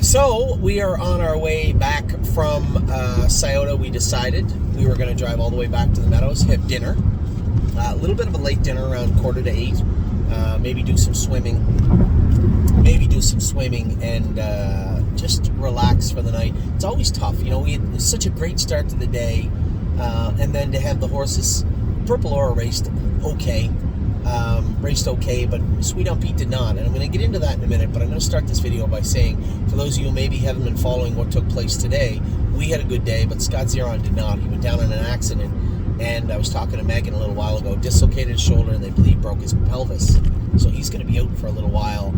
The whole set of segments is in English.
So we are on our way back from Scioto. We decided we were going to drive all the way back to the meadows, have dinner. A little bit of a late dinner, around 7:45. Maybe do some swimming. And just relax for the night. It's always tough. You know, we had such a great start to the day. And then to have the horses, Purple Aura raced okay. But Sweet On Pete did not. And I'm going to get into that in a minute, but I'm going to start this video by saying, for those of you who maybe haven't been following what took place today, we had a good day, but Scott Zeron did not. He went down in an accident, and I was talking to Megan a little while ago, dislocated his shoulder, and they believe broke his pelvis. So he's going to be out for a little while.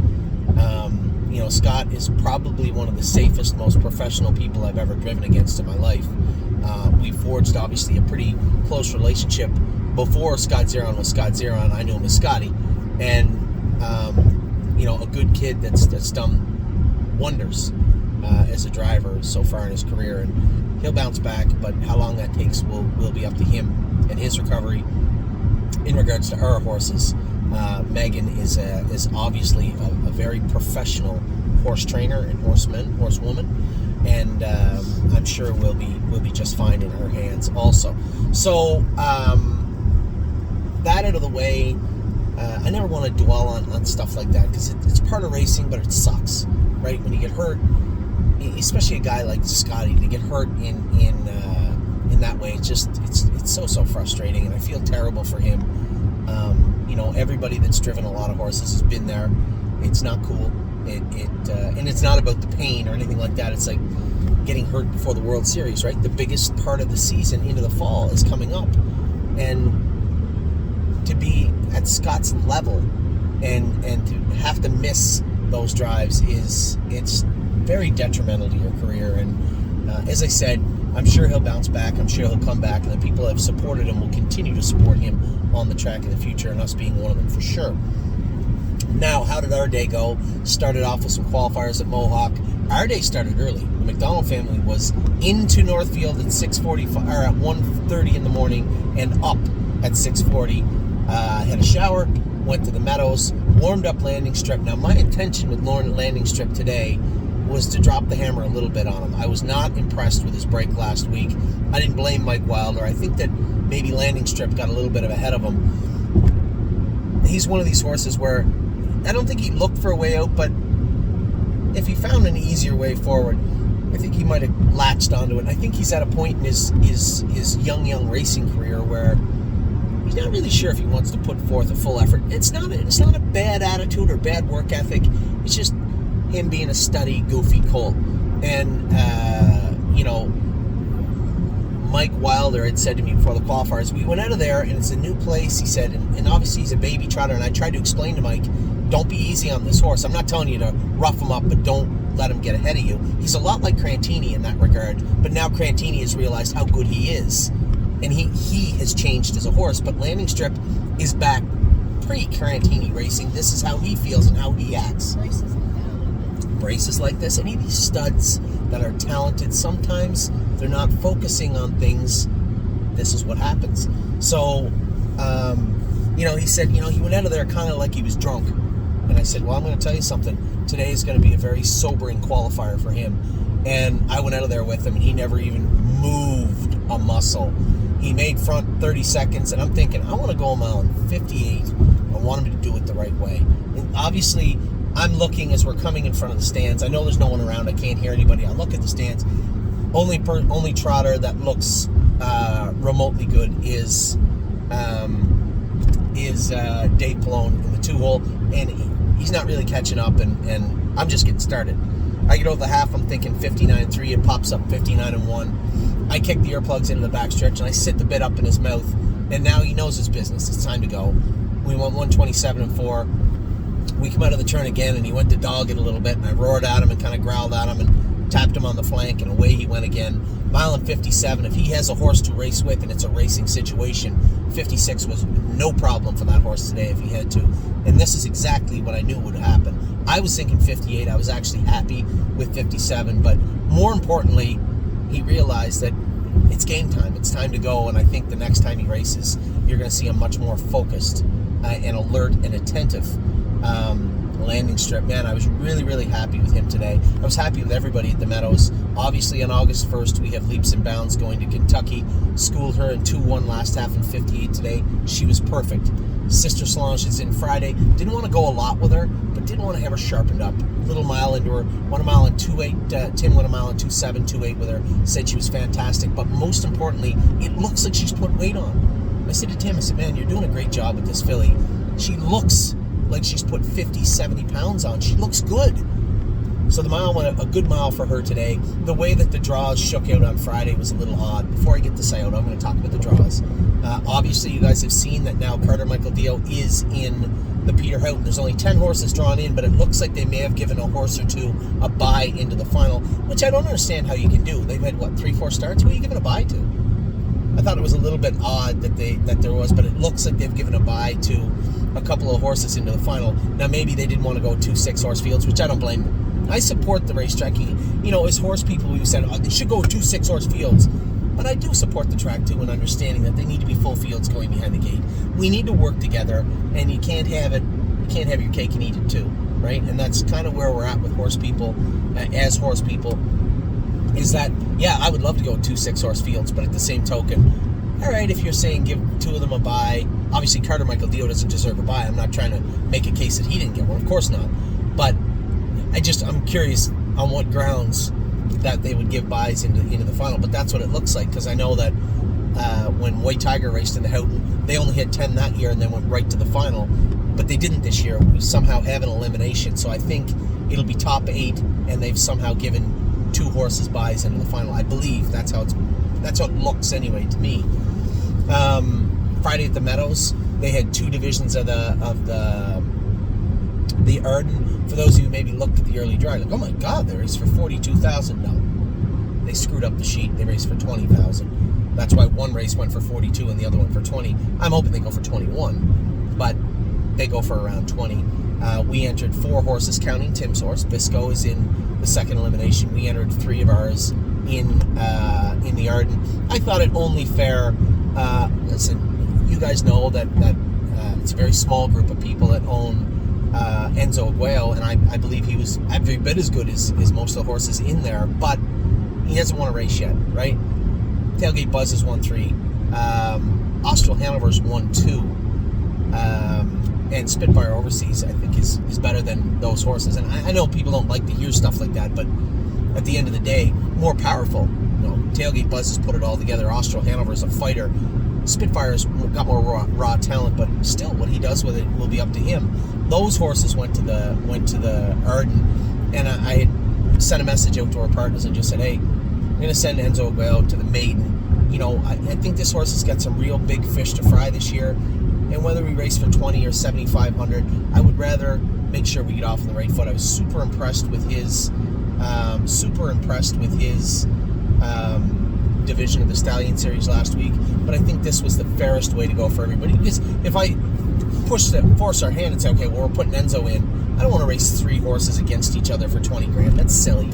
You know, Scott is probably one of the safest, most professional people I've ever driven against in my life. We forged, obviously, a pretty close relationship. Before Scott Zeron was Scott Zeron, I knew him as Scotty. And, you know, a good kid that's done wonders as a driver so far in his career. And he'll bounce back, but how long that takes will be up to him and his recovery. In regards to our horses, Megan is obviously a very professional horse trainer and horsewoman. And I'm sure we'll be just fine in her hands also. So, that out of the way, I never want to dwell on stuff like that because it's part of racing, but it sucks, right? When you get hurt, especially a guy like Scotty, to get hurt in that way, it's so frustrating, and I feel terrible for him. You know, everybody that's driven a lot of horses has been there. It's not cool. And it's not about the pain or anything like that. It's like getting hurt before the World Series, right? The biggest part of the season into the fall is coming up, and to be at Scott's level and to have to miss those drives it's very detrimental to your career. And as I said, I'm sure he'll bounce back. I'm sure he'll come back, and the people that have supported him will continue to support him on the track in the future, and us being one of them for sure. Now, how did our day go? Started off with some qualifiers at Mohawk. Our day started early. The McDonald family was into Northfield at 6:45 or at 1:30 in the morning and up at 6:40. Had a shower, went to the meadows, warmed up landing strip. Now, my intention with landing strip today was to drop the hammer a little bit on him. I was not impressed with his break last week. I didn't blame Mike Wilder. I think that maybe landing strip got a little bit ahead of him. He's one of these horses where I don't think he looked for a way out, but if he found an easier way forward, I think he might have latched onto it. I think he's at a point in his young racing career where he's not really sure if he wants to put forth a full effort. It's not a bad attitude or bad work ethic. It's just him being a steady, goofy colt. And, you know, Mike Wilder had said to me before the qualifiers, we went out of there and it's a new place, he said, and obviously he's a baby trotter, and I tried to explain to Mike, don't be easy on this horse. I'm not telling you to rough him up, but don't let him get ahead of you. He's a lot like Crantini in that regard, but now Crantini has realized how good he is, and he has changed as a horse, but landing strip is back pre-Crantini racing. This is how he feels and how he acts. Braces like this. Any of these studs that are talented, sometimes they're not focusing on things. This is what happens. So, you know, he said, you know, he went out of there kind of like he was drunk. And I said, well, I'm going to tell you something. Today is going to be a very sobering qualifier for him. And I went out of there with him, and he never even moved a muscle. He made front 30 seconds, and I'm thinking, I want to go a mile in 58. I want him to do it the right way. And obviously, I'm looking as we're coming in front of the stands. I know there's no one around. I can't hear anybody. I look at the stands. Only trotter that looks remotely good is Dave Pallone in the 2-hole, and he's not really catching up, and I'm just getting started. I get over the half, I'm thinking 59.3, it pops up 59.1. I kick the earplugs into the backstretch, and I sit the bit up in his mouth, and now he knows his business. It's time to go. We went 127.4. We come out of the turn again, and he went to dog it a little bit, and I roared at him and kind of growled at him and tapped him on the flank, and away he went again. Mile and 57. If he has a horse to race with and it's a racing situation, 56 was no problem for that horse today if he had to. And this is exactly what I knew would happen. I was thinking 58. I was actually happy with 57. But more importantly, he realized that it's game time. It's time to go. And I think the next time he races, you're going to see him much more focused and alert and attentive. landing strip. Man, I was really, really happy with him today. I was happy with everybody at the Meadows. Obviously, on August 1st, we have Leaps and Bounds going to Kentucky. Schooled her in 2-1 last half and 58 today. She was perfect. Sister Solange is in Friday. Didn't want to go a lot with her, but didn't want to have her sharpened up. Little mile into her. 1 mile and 2.8. Tim went a mile and 2.7, 2.8 with her. Said she was fantastic. But most importantly, it looks like she's put weight on. I said to Tim, I said, man, you're doing a great job with this filly. She looks like she's put 50, 70 pounds on. She looks good. So the mile went a good mile for her today. The way that the draws shook out on Friday was a little odd. Before I get to Scioto, I'm going to talk about the draws. Obviously, you guys have seen that now Carter Michael Dio is in the Peter Houghton. There's only 10 horses drawn in, but it looks like they may have given a horse or two a bye into the final, which I don't understand how you can do. They've had, 3-4 starts? Who are you giving a bye to? I thought it was a little bit odd that there was, but it looks like they've given a bye to a couple of horses into the final. Now, maybe they didn't want to go 2 6-horse fields, which I don't blame them. I support the racetrack. As horse people, we've said they should go 2 6-horse fields. But I do support the track, too, in understanding that they need to be full fields going behind the gate. We need to work together, and you can't have your cake and eat it, too, right? And that's kind of where we're at with horse people, as horse people, is that, yeah, I would love to go 2 6-horse fields, but at the same token, all right, if you're saying give 2 of them a bye, obviously Carter Michael Dio doesn't deserve a bye. I'm not trying to make a case that he didn't get one. Of course not. But I'm curious on what grounds that they would give buys into the final. But that's what it looks like, because I know that when White Tiger raced in the Houghton, they only had 10 that year and then went right to the final. But they didn't this year. We somehow have an elimination. So I think it'll be top 8, and they've somehow given 2 horses buys into the final. I believe that's how it looks anyway to me. Friday at the Meadows, they had 2 divisions of the Arden. For those of you who maybe looked at the early draw, like, oh my God, they raced for 42,000. No, they screwed up the sheet. They raced for 20,000. That's why one race went for 42 and the other one for 20. I'm hoping they go for 21, but they go for around 20. We entered 4 horses, counting Tim's horse. Bisco is in the second elimination. We entered 3 of ours in the Arden. I thought it only fair. Listen, you guys know that it's a very small group of people that own Enzo Aguayo, and I believe he was every bit as good as most of the horses in there, but he hasn't won a race yet, right? Tailgate Buzz has won 3. Austral Hanover's won 2. And Spitfire Overseas, I think, is better than those horses. And I know people don't like to hear stuff like that, but at the end of the day, more powerful. Tailgate Buzz has put it all together. Austral Hanover's a fighter. Spitfire's got more raw talent, but still, what he does with it will be up to him. Those horses went to the Arden, and I had sent a message out to our partners and just said, hey, I'm going to send Enzo Aguayo to the Maiden. I think this horse has got some real big fish to fry this year, and whether we race for 20 or 7,500, I would rather make sure we get off on the right foot. I was super impressed with his division of the Stallion Series last week, but I think this was the fairest way to go for everybody, because if I force our hand and say, okay, well, we're putting Enzo in, I don't want to race 3 horses against each other for 20 grand. That's silly.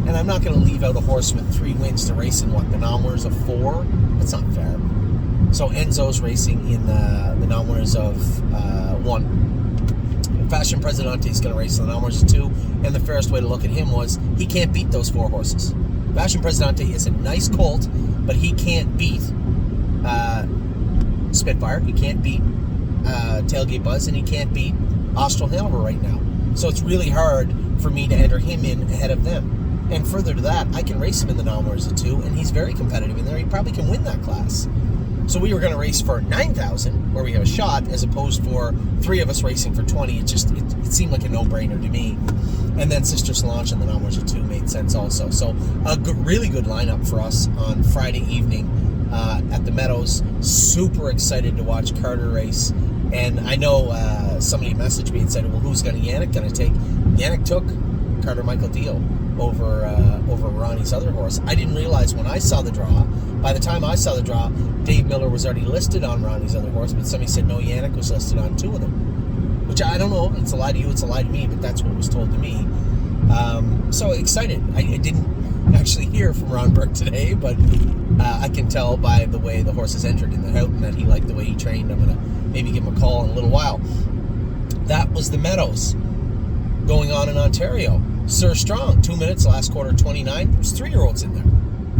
And I'm not going to leave out a horse with 3 wins to race in the non-winners of 4. That's not fair. So Enzo's racing in the non-winners of 1. Fashion Presidente is going to race in the non-winners of 2, and the fairest way to look at him was he can't beat those 4 horses. Fashion Presidente is a nice colt, but he can't beat Spitfire. He can't beat Tailgate Buzz, and he can't beat Austral Hanover right now. So it's really hard for me to enter him in ahead of them. And further to that, I can race him in the non-winners of 2, and he's very competitive in there. He probably can win that class. So we were going to race for 9,000, where we have a shot, as opposed for 3 of us racing for 20. It seemed like a no-brainer to me. And then Sister Solange and the non-winners of 2 made sense also. So a really good lineup for us on Friday evening at the Meadows. Super excited to watch Carter race. And I know somebody messaged me and said, well, who's Yannick going to take? Yannick took Carter Michael Dio over Ronnie's other horse. I didn't realize when I saw the draw. By the time I saw the draw, Dave Miller was already listed on Ronnie's other horse, but somebody said, no, Yannick was listed on 2 of them. Which I don't know. It's a lie to you, it's a lie to me, but that's what was told to me. So excited. I didn't actually hear from Ron Burke today, but I can tell by the way the horses entered in the Houghton that he liked the way he trained. I'm going to maybe give him a call in a little while. That was the Meadows. going on in Ontario. Sir Strong, 2 minutes, last quarter 29. There's 3-year-olds in there.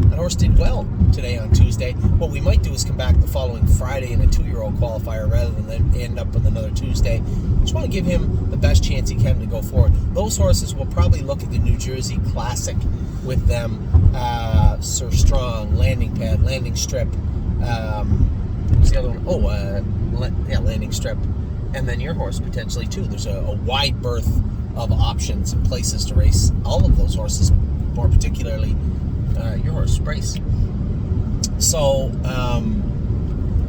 That horse did well today on Tuesday. What we might do is come back the following Friday in a 2-year-old qualifier rather than then end up with another Tuesday. Just want to give him the best chance he can to go forward. Those horses will probably look at the New Jersey Classic with them. Sir Strong, Landing Pad, Landing Strip. What's the other one? Landing Strip. And then your horse potentially too. There's a wide berth of options and places to race all of those horses, more particularly your horse, Brace. So,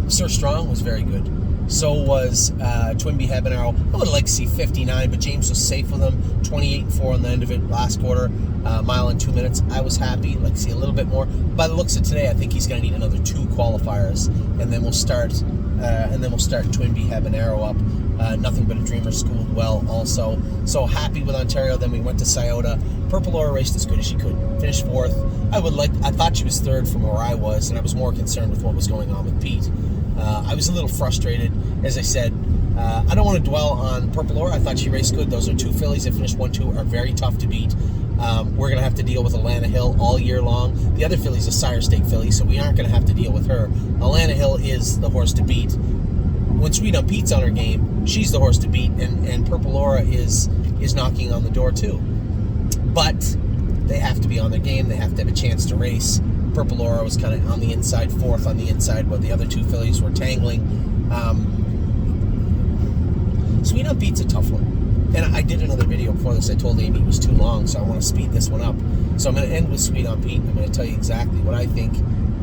Sir Strong was very good. So was Twinbee Habanero. I would have liked to see 59, but James was safe with him. 28-4 on the end of it last quarter. Mile in 2 minutes. I was happy. Like to see a little bit more. By the looks of today, I think he's going to need another 2 qualifiers, and then we'll start. Twinbee Habanero up. Nothing But a Dreamer schooled well also. So happy with Ontario. Then we went to Scioto. Purple Aura raced as good as she could. Finished 4th. I thought she was 3rd from where I was, and I was more concerned with what was going on with Pete. I was a little frustrated. As I said, I don't want to dwell on Purple Aura. I thought she raced good. Those are 2 fillies that finished 1-2, are very tough to beat. We're going to have to deal with Alana Hill all year long. The other filly's a sire stake filly, so we aren't going to have to deal with her. Alana Hill is the horse to beat. When Sweet on Pete's on her game, she's the horse to beat, and Purple Aura is knocking on the door too. But they have to be on their game. They have to have a chance to race. Purple Aura was kind of on the inside, 4th on the inside, while the other 2 fillies were tangling. Sweet on Pete's a tough one. And I did another video before this. I told Amy it was too long, so I want to speed this one up. So I'm going to end with Sweet on Pete. I'm going to tell you exactly what I think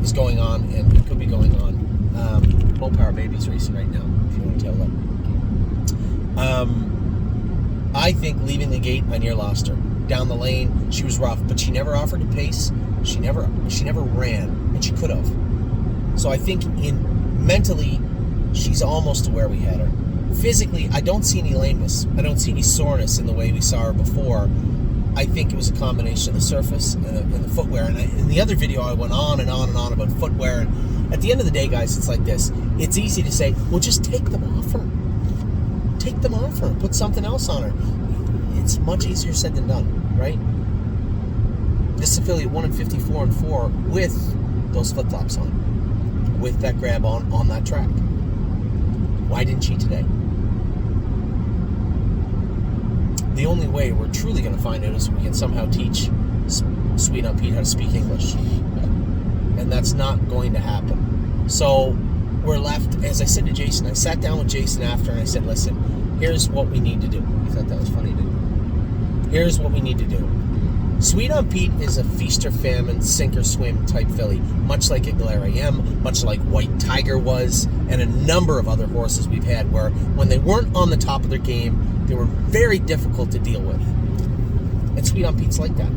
is going on and what could be going on. Low Power Baby's racing right now, if you want to tell them. I think leaving the gate, I near lost her. Down the lane, she was rough, but she never offered to pace. She never ran, and she could have. So I think mentally, she's almost to where we had her. Physically, I don't see any lameness. I don't see any soreness in the way we saw her before. I think it was a combination of the surface and the footwear. And in the other video, I went on and on and on about footwear. And at the end of the day, guys, it's like this. It's easy to say, well, just take them off her. Take them off her. Put something else on her. It's much easier said than done, right? This affiliate won in 54-4 with those flip-flops on. With that grab on that track. Why didn't she today? The only way we're truly going to find out is if we can somehow teach Sweet on Pete how to speak English. And that's not going to happen. So we're left, as I said to Jason, I sat down with Jason after and I said, listen, here's what we need to do. You thought that was funny, didn't you? Here's what we need to do. Sweet on Pete is a feast or famine, sink or swim type filly, much like a Glare AM, much like White Tiger was, and a number of other horses we've had where when they weren't on the top of their game, they were very difficult to deal with. And Sweet on Pete's like that.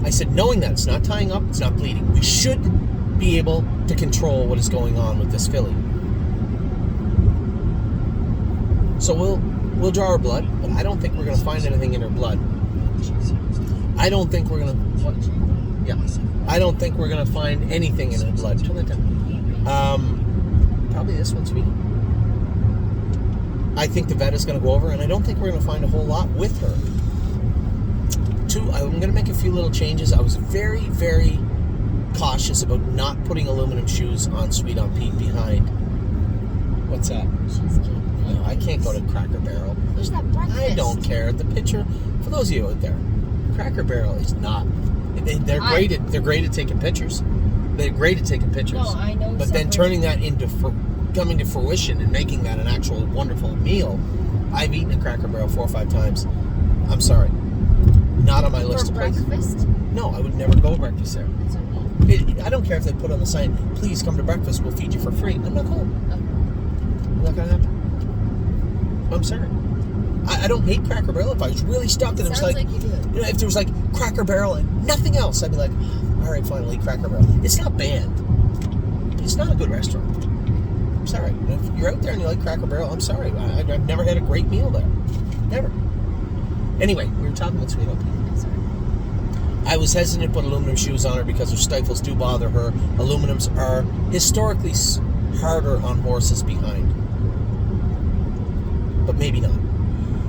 I said, knowing that it's not tying up, it's not bleeding, we should be able to control what is going on with this filly. So we'll draw her blood, but I don't think we're going to find anything in her blood. I don't think we're gonna. I don't think we're gonna find anything in her blood. Turn that down. Probably this one, sweetie. I think the vet is gonna go over, and I don't think we're gonna find a whole lot with her. I'm gonna make a few little changes. I was very, very cautious about not putting aluminum shoes on Sweet on Pete behind. What's that? She's cute. No, I can't go to Cracker Barrel. There's that breakfast. I don't care. The picture, for those of you out there, Cracker Barrel is not. They're great at taking pictures. They're great at taking pictures. No, I know. But then turning that into coming to fruition and making that an actual wonderful meal. I've eaten at Cracker Barrel 4 or 5 times. I'm sorry, not on my list of places. Breakfast? No, I would never go to breakfast there. That's okay. I don't care if they put on the sign, please come to breakfast, we'll feed you for free. I'm not going. Okay. Not gonna happen. I'm sorry. I don't hate Cracker Barrel. If I was really stuck and it was like you do. You know, if there was like Cracker Barrel and nothing else, I'd be like, all right, fine, I'll eat Cracker Barrel. It's not banned. It's not a good restaurant. I'm sorry. If you're out there and you like Cracker Barrel, I'm sorry. I've never had a great meal there. Never. Anyway, we were talking about Sweet on Pete. I was hesitant to put aluminum shoes on her because her stifles do bother her. Aluminums are historically harder on horses behind. But maybe not.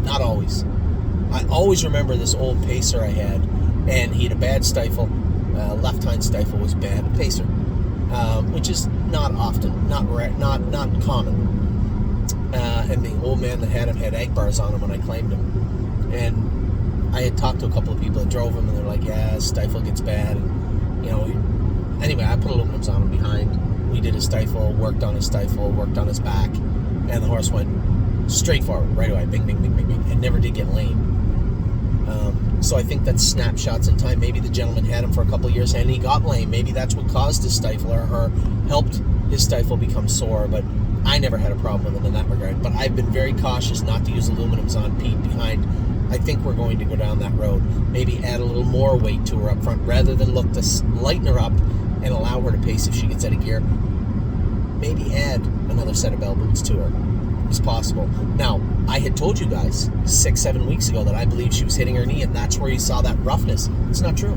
Not always. I always remember this old pacer I had, and he had a bad stifle. Left hind stifle was bad. A pacer, which is not often, not rare, not common. And the old man that had him had egg bars on him when I claimed him. And I had talked to a couple of people that drove him, and they're like, yeah, stifle gets bad. And, anyway, I put aluminums on him behind. We did his stifle, worked on his stifle, worked on his back, and the horse went straight forward, right away, bing, bing, bing, bing, bing, and never did get lame. So I think that's snapshots in time. Maybe the gentleman had him for a couple of years and he got lame. Maybe that's what caused his stifle or helped his stifle become sore, but I never had a problem with him in that regard. But I've been very cautious not to use aluminums on Pete behind. I think we're going to go down that road. Maybe add a little more weight to her up front rather than look to lighten her up and allow her to pace if she gets out of gear. Maybe add another set of bell boots to her. It's possible. Now, I had told you guys 6-7 weeks ago that I believed she was hitting her knee, and that's where you saw that roughness. It's not true.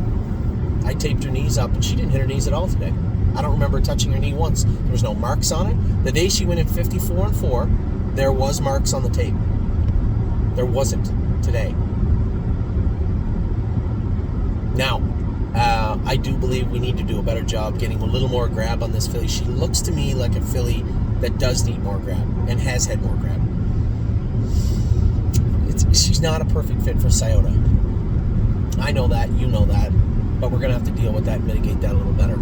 I taped her knees up, and she didn't hit her knees at all today. I don't remember touching her knee once. There was no marks on it. The day she went in 54-4, there was marks on the tape. There wasn't today. Now, I do believe we need to do a better job getting a little more grab on this filly. She looks to me like a filly that does need more grab and has had more grab. She's not a perfect fit for Scioto. I know that, you know that, but we're going to have to deal with that and mitigate that a little better.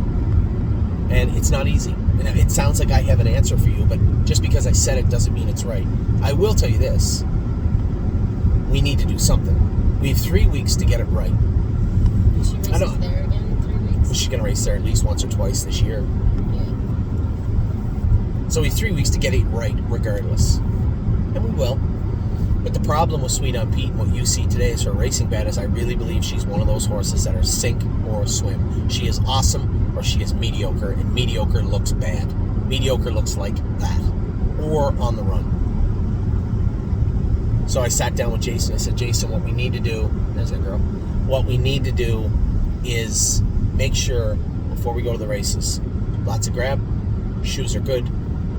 And it's not easy. And it sounds like I have an answer for you, but just because I said it doesn't mean it's right. I will tell you this. We need to do something. We have 3 weeks to get it right. Is she races there again in 3 weeks? She's going to race there at least once or twice this year. So we have 3 weeks to get it right regardless. And we will. But the problem with Sweet on Pete and what you see today is her racing bad is I really believe she's one of those horses that are sink or swim. She is awesome or she is mediocre, and mediocre looks bad. Mediocre looks like that. Or on the run. So I sat down with Jason. I said, Jason, what we need to do, there's that girl, what we need to do is make sure before we go to the races, lots of grab, shoes are good,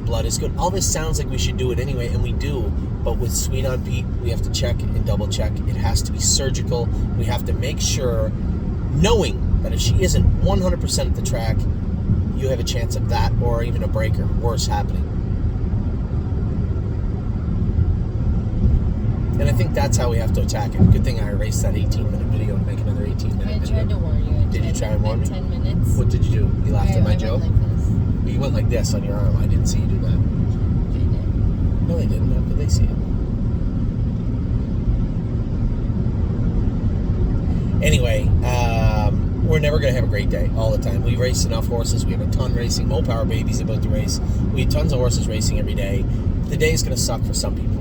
blood is good. All this sounds like we should do it anyway, and we do. But with Sweet on Pete, we have to check and double check. It has to be surgical. We have to make sure, knowing that if she isn't 100% at the track, you have a chance of that or even a break or worse happening. And I think that's how we have to attack it. Good thing I erased that 18-minute video to make another 18-minute video. I tried to warn you. Did you try and warn me? 10 minutes. What did you do? You laughed at my joke? Like You went like this on your arm. I didn't see you do that. they did. No, they didn't. How could they see it? Anyway, we're never going to have a great day all the time. We race enough horses. We have a ton racing. Mo Power Baby's about to race. We have tons of horses racing every day. The day is going to suck for some people.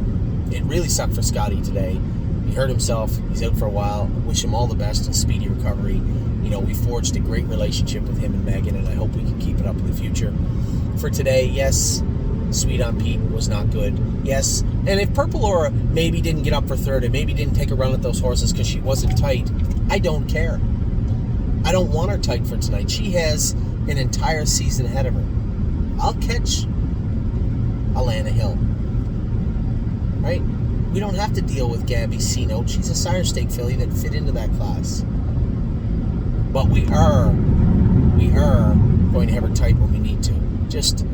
It really sucked for Scotty today. He hurt himself. He's out for a while. I wish him all the best and speedy recovery. We forged a great relationship with him and Megan, and I hope we can keep it up in the future. For today, yes, Sweet on Pete was not good. Yes, and if Purple Aura maybe didn't get up for third and maybe didn't take a run at those horses because she wasn't tight, I don't care. I don't want her tight for tonight. She has an entire season ahead of her. I'll catch Alana Hill. Right? We don't have to deal with Gabby C-Note. She's a sire stake filly that fit into that class. But we are going to have her tight when we need to. Just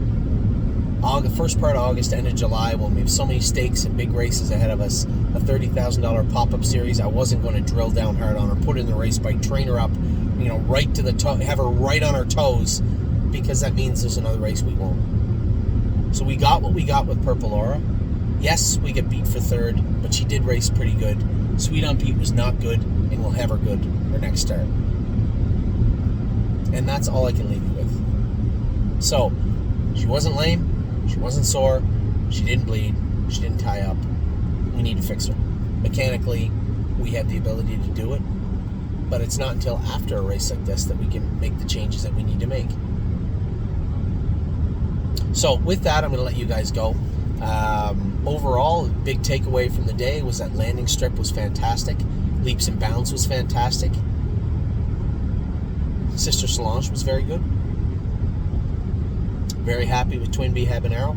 first part of August, end of July, when we have so many stakes and big races ahead of us, a $30,000 pop-up series, I wasn't going to drill down hard on her, put her in the race bike, train her up, right to the toe, have her right on her toes, because that means there's another race we won't. So we got what we got with Purple Aura. Yes, we get beat for third, but she did race pretty good. Sweet on Pete was not good, and we'll have her good her next start. And that's all I can leave you with. So, she wasn't lame, she wasn't sore, she didn't bleed, she didn't tie up. We need to fix her. Mechanically, we have the ability to do it, but it's not until after a race like this that we can make the changes that we need to make. So, with that, I'm going to let you guys go. Overall, big takeaway from the day was that landing strip was fantastic. Leaps and bounds was fantastic. Sister Solange was very good. Very happy with Twin Bee Habanero.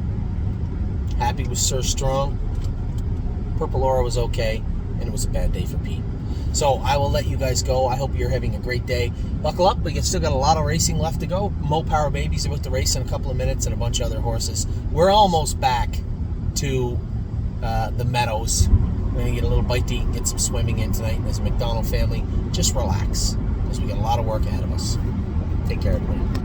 Happy with Sir Strong. Purple Aura was okay. and it was a bad day for Pete. So I will let you guys go. I hope you're having a great day. Buckle up. We still got a lot of racing left to go. Mo Power Baby's about to race in a couple of minutes and a bunch of other horses. We're almost back to the meadows. We're going to get a little bite to eat and get some swimming in tonight. And as a McDonald family, just relax because we got a lot of work ahead of us. Take care, everybody.